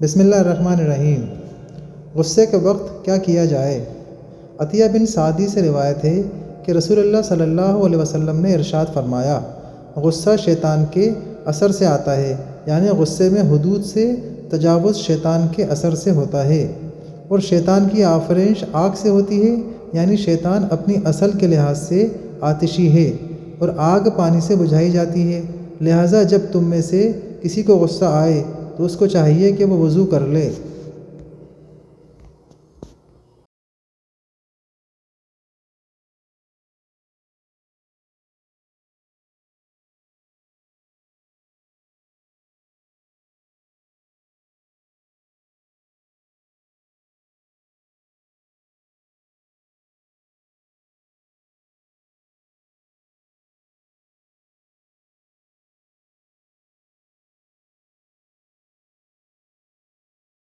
بسم اللہ الرحمن الرحیم۔ غصے کے وقت کیا کیا جائے؟ عطیہ بن سعدی سے روایت ہے کہ رسول اللہ صلی اللہ علیہ وسلم نے ارشاد فرمایا، غصہ شیطان کے اثر سے آتا ہے، یعنی غصے میں حدود سے تجاوز شیطان کے اثر سے ہوتا ہے، اور شیطان کی آفرینش آگ سے ہوتی ہے، یعنی شیطان اپنی اصل کے لحاظ سے آتشی ہے اور آگ پانی سے بجھائی جاتی ہے۔ لہٰذا جب تم میں سے کسی کو غصہ آئے تو اس کو چاہیے کہ وہ وضو کر لے